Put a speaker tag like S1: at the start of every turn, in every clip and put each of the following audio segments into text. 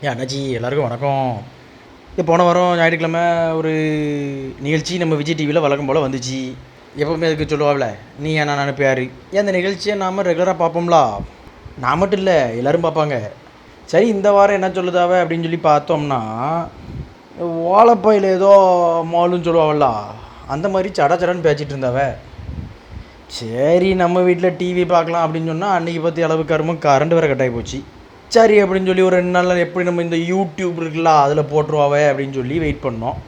S1: அண்ணாச்சி எல்லாருக்கும் வணக்கம். போன வாரம் ஞாயிற்றுக்கிழமை ஒரு நிகழ்ச்சி நம்ம விஜய் டிவியில் வழக்கம் போல் வந்துச்சு. எப்போவுமே அதுக்கு சொல்லுவாவில் நீ என்ன நினைப்பார். அந்த நிகழ்ச்சியை நாம் ரெகுலராக பார்ப்போம்லா. நான் மட்டும் இல்லை, எல்லோரும் பார்ப்பாங்க. சரி, இந்த வாரம் என்ன சொல்லுதாவ அப்படின்னு சொல்லி பார்த்தோம்னா, வாழைப்பையில் ஏதோ மாலுன்னு சொல்லுவாவில்ல, அந்த மாதிரி சடச்சடன்னு பேச்சிட்டு இருந்தாவ. சரி, நம்ம வீட்டில் டிவி பார்க்கலாம் அப்படின்னு சொன்னால் அன்றைக்கி பற்றி அளவு கரண்ட் வேறு கட்டாகி போச்சு. சரி அப்படின்னு சொல்லி ஒரு 2 நாள் எப்படி நம்ம இந்த யூடியூப் இருக்குல்ல அதில் போட்டுருவாவே அப்படின்னு சொல்லி வெயிட் பண்ணோம்.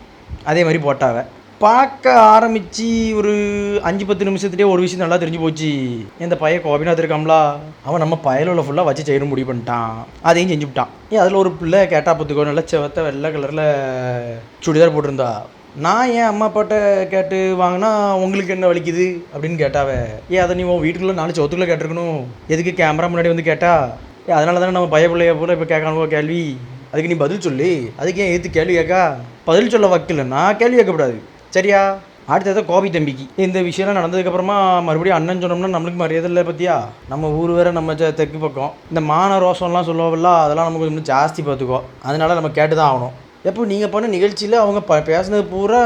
S1: அதே மாதிரி போட்டாவே பார்க்க ஆரம்பித்து ஒரு 5-10 நிமிஷத்துலேயே ஒரு விஷயம் நல்லா தெரிஞ்சு போச்சு. இந்த பையன் கோபிநாத் இருக்காம்லா, அவன் நம்ம பயலில் ஃபுல்லாக வச்சு செய்யணும் முடிவு பண்ணிட்டான். அதையும் செஞ்சு விட்டான். அதில் ஒரு பிள்ளை கேட்டா பார்த்துக்கோ, நல்லா செவத்த வெள்ளை கலரில் சுடிதார் போட்டிருந்தா. நான் என் அம்மா அப்பாட்ட கேட்டு வாங்கினா உங்களுக்கு என்ன வலிக்குது அப்படின்னு கேட்டாவே. அதை நீ உன் வீட்டுக்குள்ளே 4 சவத்துக்குள்ளே கேட்டிருக்கணும், எதுக்கு கேமரா முன்னாடி வந்து கேட்டா? அதனால தானே நம்ம பிள்ளைய போல இப்போ கேட்கணும் கேள்வி. அதுக்கு நீ பதில் சொல்லு. அதுக்கு ஏன் ஏற்று கேள்வி கேட்கா? பதில் சொல்ல வைக்கலன்னா கேள்வி கேட்கக்கூடாது, சரியா? அடுத்தது கோபி தம்பிக்கு இந்த விஷயம்லாம் நடந்ததுக்கப்புறமா மறுபடியும் அண்ணன் சொன்னோம்னா நம்மளுக்கு மரியாதை இல்லை. பற்றியா, நம்ம ஊர் வேறு, நம்ம தெற்கு பக்கம் இந்த மான ரோசம்லாம் சொல்லுவோம்ல, அதெல்லாம் நமக்கு இன்னும் ஜாஸ்தி பார்த்துக்கோ. அதனால நம்ம கேட்டு தான் ஆகணும். எப்போ நீங்கள் பண்ண நிகழ்ச்சியில் அவங்க பேசுனது பூரா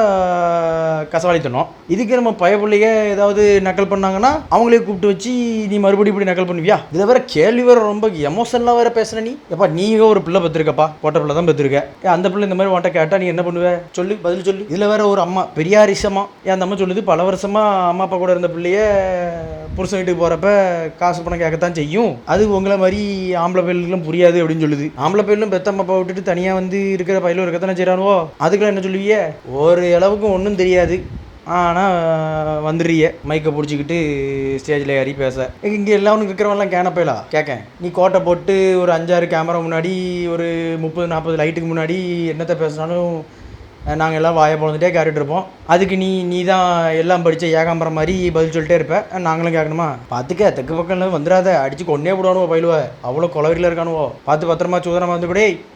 S1: கசவாளித்தனம். இதுக்கு நம்ம பயப்பிள்ளைய ஏதாவது நக்கல் பண்ணாங்கன்னா அவங்களே கூப்பிட்டு வச்சு நீ மறுபடியும் இப்படி நக்கல் பண்ணுவியா? இதில் வேற கேள்வி வேறு ரொம்ப எமோஷனலாக வேறு பேசுகிற நீ. எப்பா நீங்க ஒரு பிள்ளை பெற்றிருக்கப்பா, போட்ட பிள்ளை தான் பெற்றிருக்க. அந்த பிள்ளை இந்த மாதிரி வாட்ட கேட்டால் நீ என்ன பண்ணுவ? சொல்லு, பதில் சொல்லு. இதில் வேற ஒரு அம்மா பெரியாரிசமா அந்த அம்மா சொல்லுது, பல வருஷமாக அம்மா அப்பா கூட இருந்த பிள்ளைய புருஷன் வீட்டுக்கு போகிறப்ப காசு பணம் கேட்கத்தான் செய்யும், அது உங்களை மாதிரி ஆம்பளை பயிலுக்கும் புரியாது அப்படின்னு சொல்லுது. ஆம்பளை பயிலும் பெத்த அம்மா அப்பா விட்டுட்டு தனியாக வந்து இருக்கிற பயிலும் இருக்கத்தானே செய்கிறானுவோ. அதுக்கெல்லாம் என்ன சொல்லுவிய? ஒரு அளவுக்கு ஒன்றும் தெரியாது, ஆனால் வந்துடுறிய மைக்கை பிடிச்சிக்கிட்டு ஸ்டேஜில் ஏறி பேச. இங்கே எல்லாம் இருக்கிறவங்களாம் கேனப்பையிலா கேட்கேன். நீ கோட்டை போட்டு ஒரு 5-6 கேமரா முன்னாடி ஒரு 30-40 லைட்டுக்கு முன்னாடி என்னத்தை பேசினாலும் நாங்கள் எல்லாம் வாயை பொழுதுகிட்டே கேட்டுட்டு இருப்போம். அதுக்கு நீ தான் எல்லாம் படித்த ஏகாம்பரம் மாதிரி பதில் சொல்லிட்டே இருப்பேன். நாங்களும் கேட்கணுமா? பார்த்துக்க, தெற்கு பக்கம் வந்துடாத, அடித்து கொன்னே போடுவானுவோ பயிலுவ, அவ்வளோ கொலவரியில் இருக்கானுவோ, பார்த்து பத்திரமா சூதனமாக வந்து கூட.